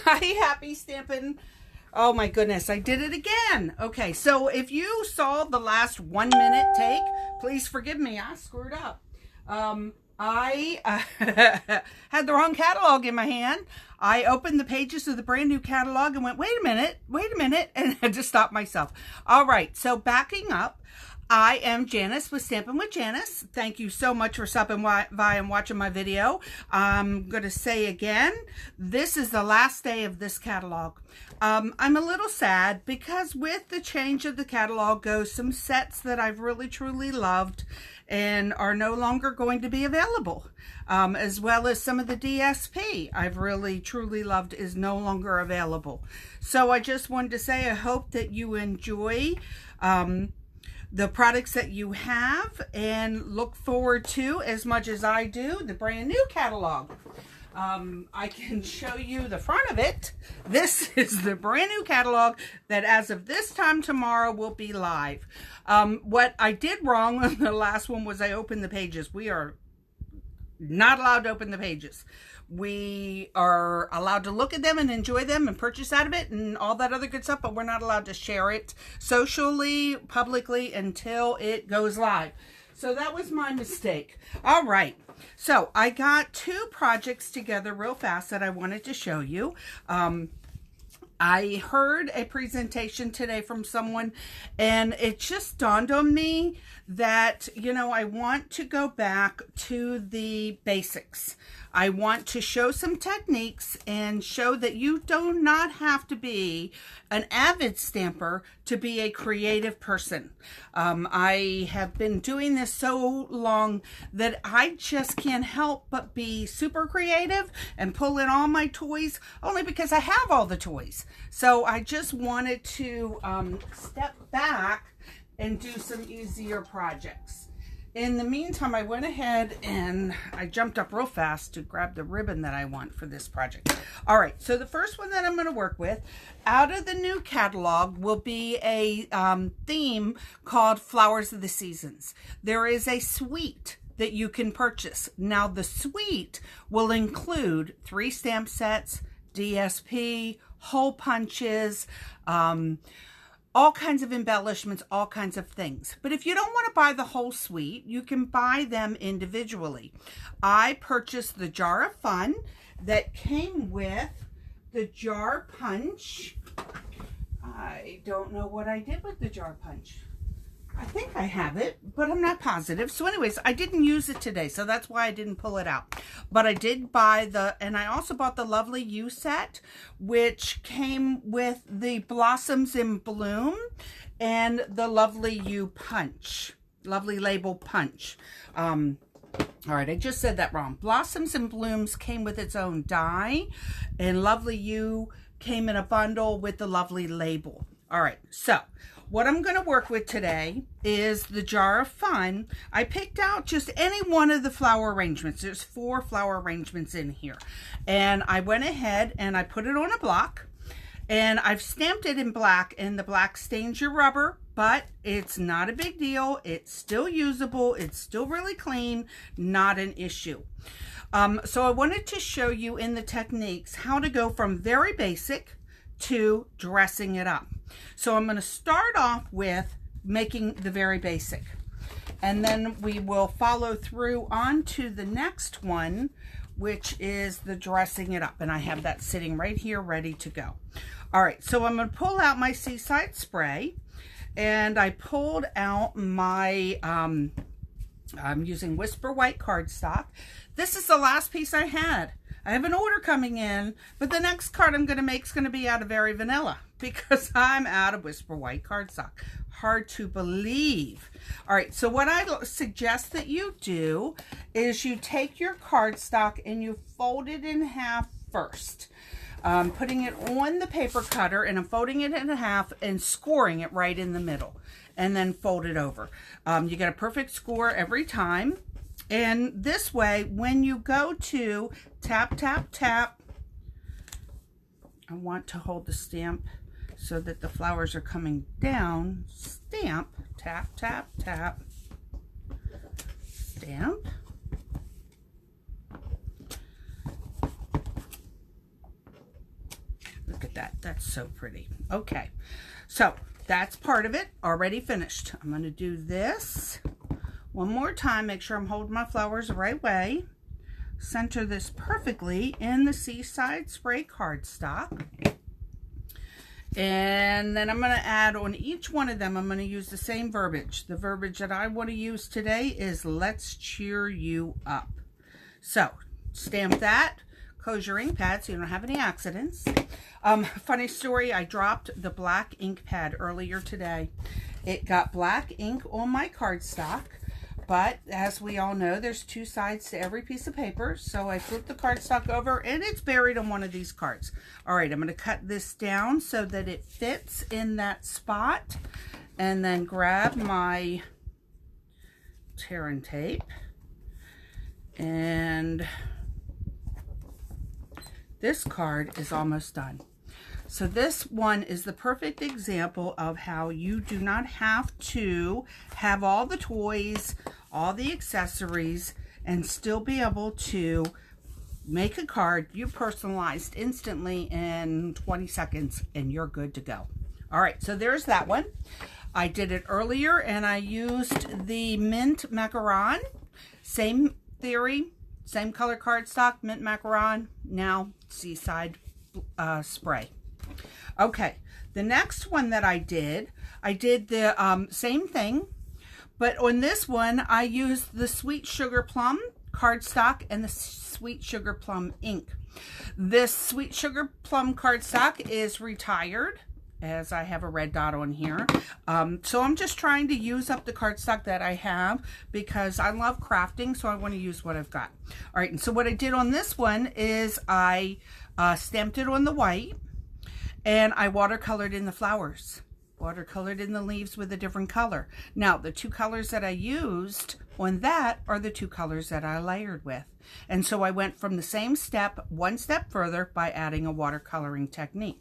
Hi, happy Stampin'. Oh my goodness, I did it again. Okay, so if you saw the last 1 minute take, please forgive me, I screwed up. I had the wrong catalog in my hand. I opened the pages of the brand new catalog and went, wait a minute, and had to stop myself. All right, so backing up, I am Janice with Stampin' with Janice. Thank you so much for stopping by and watching my video. I'm going to say again, this is the last day of this catalog. I'm a little sad because with the change of the catalog goes some sets that I've really truly loved and are no longer going to be available, as well as some of the DSP I've really truly loved is no longer available. So I just wanted to say I hope that you enjoy the products that you have and look forward to, as much as I do, the brand new catalog. I can show you the front of it. This is the brand new catalog that as of this time tomorrow will be live. What I did wrong on the last one was I opened the pages. We are not allowed to open the pages. We are allowed to look at them and enjoy them and purchase out of it and all that other good stuff, but we're not allowed to share it socially, publicly until it goes live. So that was my mistake. All right. So I got two projects together real fast that I wanted to show you. I heard a presentation today from someone and it just dawned on me that, you know, I want to go back to the basics. I want to show some techniques and show that you do not have to be an avid stamper to be a creative person. I have been doing this so long that I just can't help but be super creative and pull in all my toys only because I have all the toys. So I just wanted to step back and do some easier projects. In the meantime, I went ahead and I jumped up real fast to grab the ribbon that I want for this project. All right, so the first one that I'm going to work with out of the new catalog will be a theme called Flowers of the Seasons. There is a suite that you can purchase. Now, the suite will include 3 stamp sets, DSP, hole punches, all kinds of embellishments, all kinds of things. But if you don't want to buy the whole suite, you can buy them individually. I purchased the Jar of Fun that came with the jar punch. I don't know what I did with the jar punch. I think I have it, but I'm not positive. So anyways, I didn't use it today, so that's why I didn't pull it out. But I did buy and I also bought the Lovely You set, which came with the Blossoms in Bloom and the Lovely You punch, Lovely Label punch. All right, I just said that wrong. Blossoms and Blooms came with its own die, and Lovely You came in a bundle with the Lovely Label. All right, so what I'm going to work with today is the Jar of Fun. I picked out just any one of the flower arrangements. There's 4 flower arrangements in here. And I went ahead and I put it on a block. And I've stamped it in black, and the black stains your rubber, but it's not a big deal. It's still usable. It's still really clean. Not an issue. So I wanted to show you in the techniques how to go from very basic to dressing it up. So I'm going to start off with making the very basic, and then we will follow through on to the next one, which is the dressing it up, and I have that sitting right here ready to go. All right, so I'm going to pull out my Seaside Spray, and I pulled out my I'm using Whisper White cardstock. This is the last piece I had. I have an order coming in, but the next card I'm going to make is going to be out of Very Vanilla because I'm out of Whisper White cardstock. Hard to believe. All right, so what I suggest that you do is you take your cardstock and you fold it in half first. Putting it on the paper cutter, and I'm folding it in half and scoring it right in the middle, and then fold it over. You get a perfect score every time. And this way, when you go to tap, tap, tap, I want to hold the stamp so that the flowers are coming down. Stamp, tap, tap, tap, stamp. at that. That's so pretty. Okay, so that's part of it already finished. I'm going to do this one more time. Make sure I'm holding my flowers the right way. Center this perfectly in the Seaside Spray cardstock. And then I'm going to add on each one of them, I'm going to use the same verbiage. The verbiage that I want to use today is let's cheer you up. So stamp that, close your ink pad so you don't have any accidents. Funny story, I dropped the black ink pad earlier today. It got black ink on my cardstock, but as we all know, there's two sides to every piece of paper. So I flipped the cardstock over and it's buried on one of these cards. All right, I'm going to cut this down so that it fits in that spot, and then grab my tear and tape. And this card is almost done. So this one is the perfect example of how you do not have to have all the toys, all the accessories, and still be able to make a card you personalized instantly in 20 seconds and you're good to go. All right, so there's that one. I did it earlier and I used the mint macaron. Same theory, same color cardstock, mint macaron, now Seaside spray. Okay, the next one that I did the same thing, but on this one I used the Sweet Sugar Plum cardstock and the Sweet Sugar Plum ink. This Sweet Sugar Plum cardstock is retired, as I have a red dot on here. So I'm just trying to use up the cardstock that I have because I love crafting, so I want to use what I've got. All right, and so what I did on this one is I stamped it on the white, and I watercolored in the flowers, watercolored in the leaves with a different color. Now, the two colors that I used on that are the two colors that I layered with. And so I went from the same step, one step further by adding a watercoloring technique.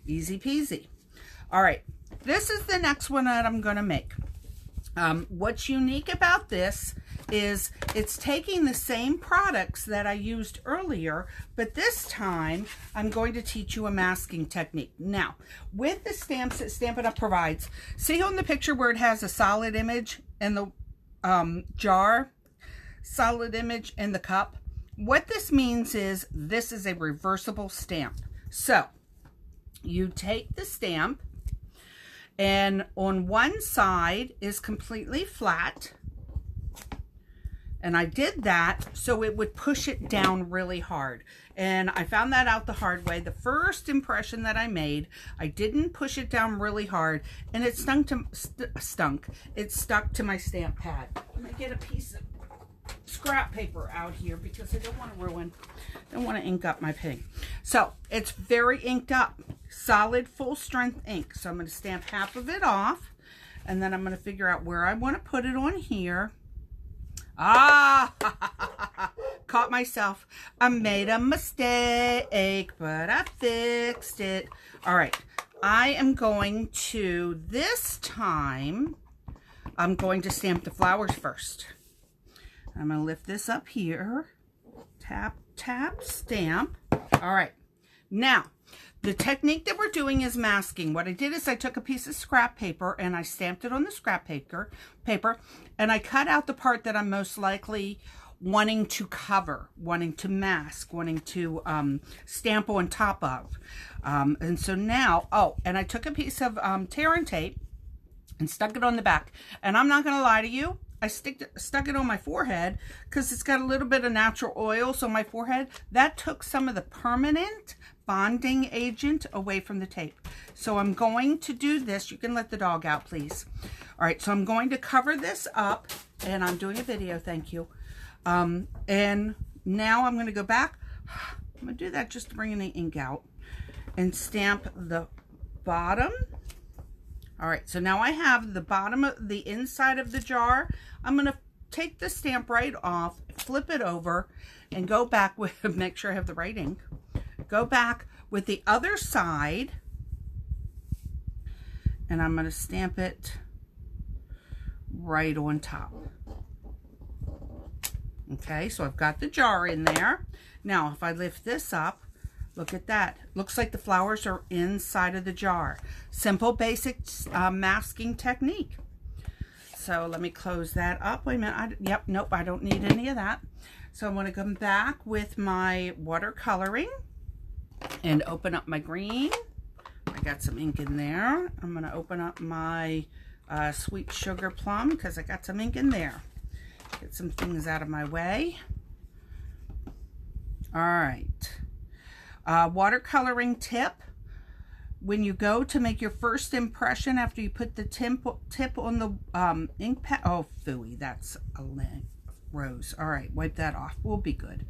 Easy peasy. All right, this is the next one that I'm going to make. What's unique about this is it's taking the same products that I used earlier, but this time I'm going to teach you a masking technique. Now, with the stamps that Stampin' Up! Provides, see on the picture where it has a solid image in the jar, solid image in the cup? What this means is this is a reversible stamp. So, you take the stamp, and on one side is completely flat, and I did that so it would push it down really hard. And I found that out the hard way. The first impression that I made, I didn't push it down really hard, and it it stuck to my stamp pad. I'm gonna get a piece of scrap paper out here because I don't want to ink up my pig. So it's very inked up, solid full strength ink. So I'm going to stamp half of it off, and then I'm going to figure out where I want to put it on here. Caught myself. I made a mistake, but I fixed it. All right, I am going to, this time, I'm going to stamp the flowers first. I'm going to lift this up here, tap, tap, stamp. All right, now the technique that we're doing is masking. What I did is I took a piece of scrap paper and I stamped it on the scrap paper, and I cut out the part that I'm most likely wanting to cover, wanting to mask, wanting to stamp on top of. And so now, and I took a piece of tear and tape and stuck it on the back. And I'm not going to lie to you, I stuck it on my forehead because it's got a little bit of natural oil. So my forehead, that took some of the permanent bonding agent away from the tape. So I'm going to do this. You can let the dog out, please. All right, so I'm going to cover this up, and I'm doing a video, thank you. And now I'm going to go back. I'm going to do that just to bring the ink out and stamp the bottom. All right, so now I have the bottom of the inside of the jar. I'm going to take the stamp right off, flip it over, and go back with, make sure I have the right ink. Go back with the other side, and I'm going to stamp it right on top. Okay, so I've got the jar in there. Now, if I lift this up, Look at that. Looks like the flowers are inside of the jar. Simple, basic masking technique. So let me close that up. Wait a minute. Yep, nope, I don't need any of that. So I'm going to come back with my watercoloring and open up my green. I got some ink in there. I'm going to open up my sweet sugar plum because I got some ink in there. Get some things out of my way. All right. Watercoloring tip. When you go to make your first impression after you put the tip on the ink pad. Oh, phooey, that's a rose. All right, wipe that off. We'll be good.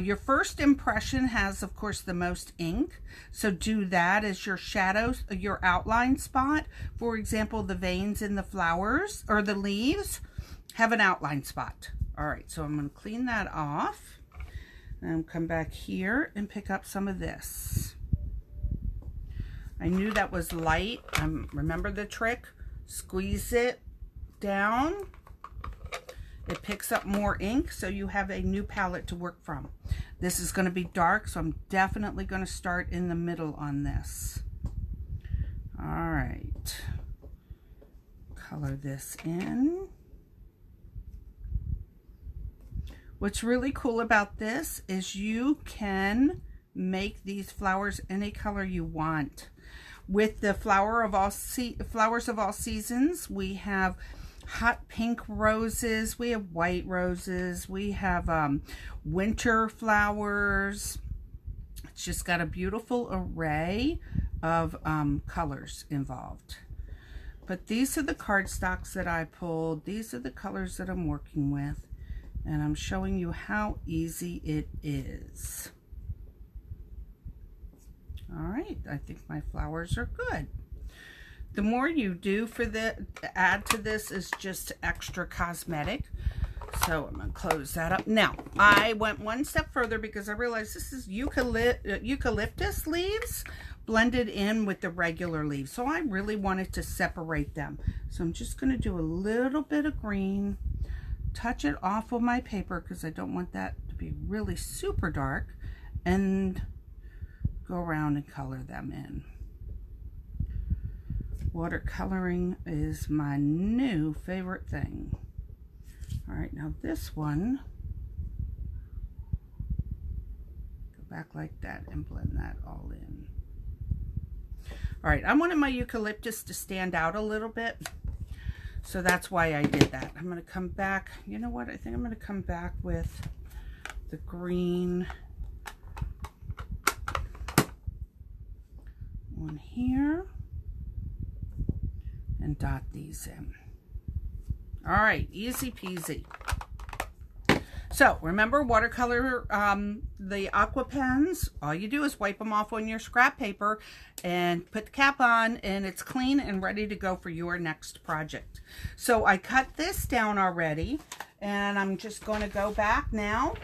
Your first impression has, of course, the most ink. So do that as your shadows, your outline spot. For example, the veins in the flowers or the leaves have an outline spot. All right, so I'm going to clean that off. And come back here and pick up some of this. I knew that was light. Remember the trick? Squeeze it down. It picks up more ink, so you have a new palette to work from. This is going to be dark, so I'm definitely going to start in the middle on this. All right. Color this in. What's really cool about this is you can make these flowers any color you want. With the flowers of all seasons, we have hot pink roses, we have white roses, we have winter flowers. It's just got a beautiful array of colors involved. But these are the cardstocks that I pulled. These are the colors that I'm working with. And I'm showing you how easy it is. All right, I think my flowers are good. The more you do for add to this is just extra cosmetic. So I'm going to close that up. Now, I went one step further because I realized this is eucalyptus leaves blended in with the regular leaves. So I really wanted to separate them. So I'm just going to do a little bit of green. Touch it off of my paper because I don't want that to be really super dark, and go around and color them in. Watercoloring is my new favorite thing. All right, now this one, go back like that and blend that all in. All right, I wanted my eucalyptus to stand out a little bit. So that's why I did that. I'm going to come back. You know what? I think I'm going to come back with the green one here and dot these in. All right, easy peasy. So remember, watercolor, the aqua pens, all you do is wipe them off on your scrap paper and put the cap on, and it's clean and ready to go for your next project. So I cut this down already, and I'm just going to go back now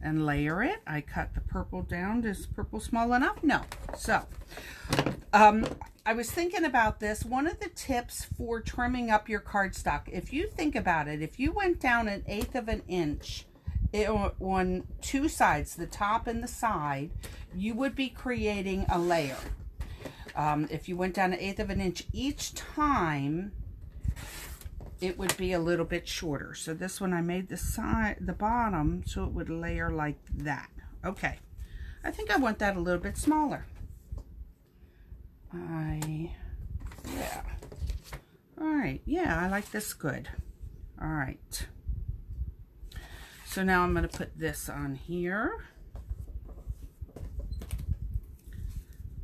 and layer it. I cut the purple down. Is purple small enough? No. So I was thinking about this. One of the tips for trimming up your cardstock, if you think about it, if you went down 1/8 of an inch on two sides, the top and the side, you would be creating a layer. If you went down 1/8 of an inch each time, it would be a little bit shorter. So this one I made the bottom so it would layer like that. Okay, I think I want that a little bit smaller. Yeah. All right, yeah, I like this good. All right. So now I'm going to put this on here.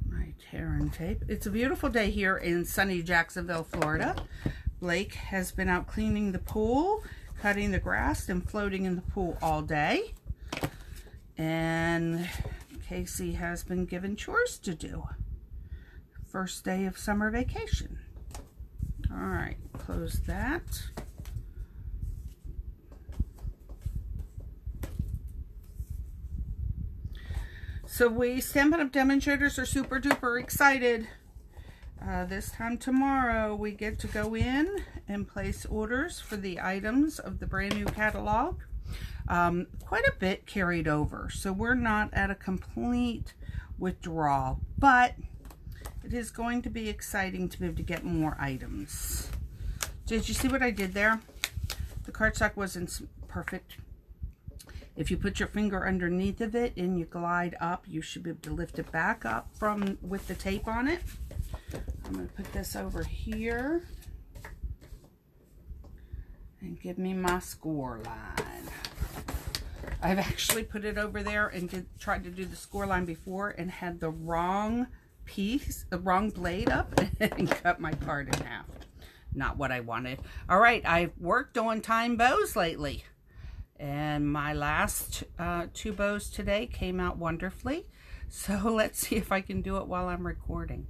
My tear and tape. It's a beautiful day here in sunny Jacksonville, Florida. Blake has been out cleaning the pool, cutting the grass, and floating in the pool all day. And Casey has been given chores to do. First day of summer vacation. All right, close that. So we Stampin' Up! Demonstrators are super duper excited. This time tomorrow we get to go in and place orders for the items of the brand new catalog. quite a bit carried over. So we're not at a complete withdrawal, but it is going to be exciting to be able to get more items. Did you see what I did there? The cardstock wasn't perfect. If you put your finger underneath of it and you glide up, you should be able to lift it back up from with the tape on it. I'm going to put this over here and give me my score line. I've actually put it over there and tried to do the score line before and had the wrong piece, the wrong blade up and cut my card in half. Not what I wanted. All right, I've worked on time bows lately. And my last 2 bows today came out wonderfully. So let's see if I can do it while I'm recording.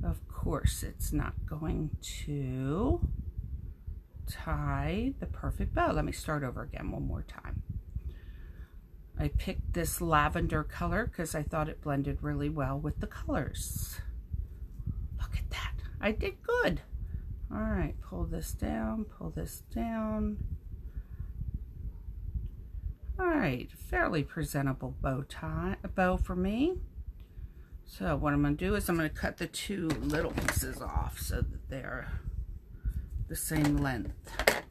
Of course, it's not going to tie the perfect bow. Let me start over again one more time. I picked this lavender color because I thought it blended really well with the colors. Look at that. I did good. All right, pull this down, pull this down. All right, fairly presentable bow for me. So what I'm going to do is I'm going to cut the 2 little pieces off so that they're the same length.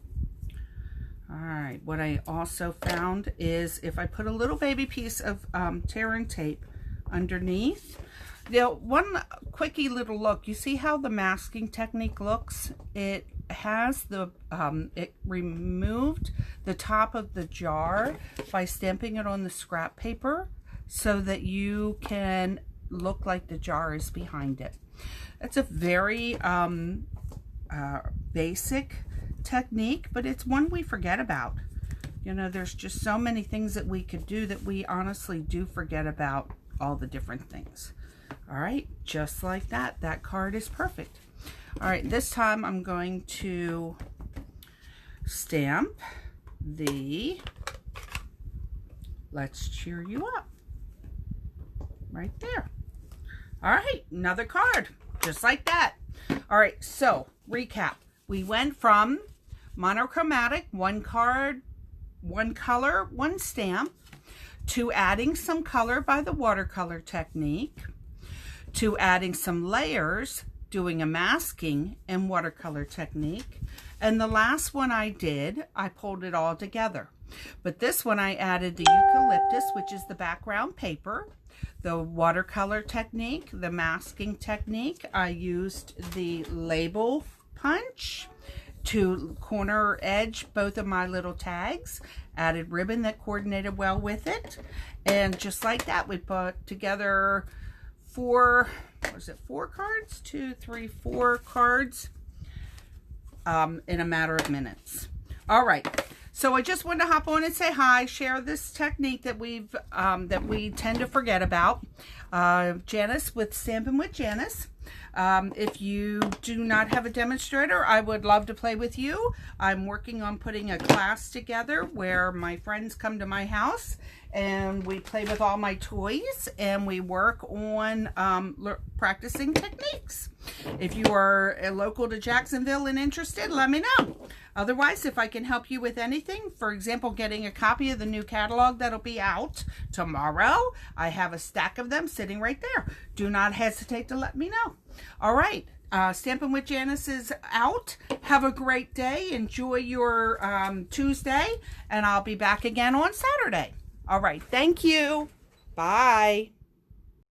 All right, what I also found is if I put a little baby piece of tearing tape underneath, one quickie little look, you see how the masking technique looks? It has the it removed the top of the jar by stamping it on the scrap paper so that you can look like the jar is behind it. It's a very basic technique, but it's one we forget about. You know, there's just so many things that we could do that we honestly do forget about all the different things. All right, just like that. That card is perfect. All right, this time I'm going to stamp the Let's Cheer You Up right there. All right, another card, just like that. All right, so recap. We went from monochromatic, 1 card, 1 color, 1 stamp, to adding some color by the watercolor technique, to adding some layers, doing a masking and watercolor technique. And the last one I did, I pulled it all together. But this one I added the eucalyptus, which is the background paper, the watercolor technique, the masking technique. I used the label punch to corner edge both of my little tags, added ribbon that coordinated well with it. And just like that, we put together 4 cards? 2, 3, 4 cards in a matter of minutes. All right. So I just wanted to hop on and say hi, share this technique that we tend to forget about. Janice with Stampin' with Janice. If you do not have a demonstrator, I would love to play with you. I'm working on putting a class together where my friends come to my house and we play with all my toys and we work on practicing techniques. If you are local to Jacksonville and interested, let me know. Otherwise, if I can help you with anything, for example, getting a copy of the new catalog that'll be out tomorrow, I have a stack of them sitting right there. Do not hesitate to let me know. All right, Stampin' with Janice is out. Have a great day. Enjoy your Tuesday, and I'll be back again on Saturday. All right, thank you. Bye.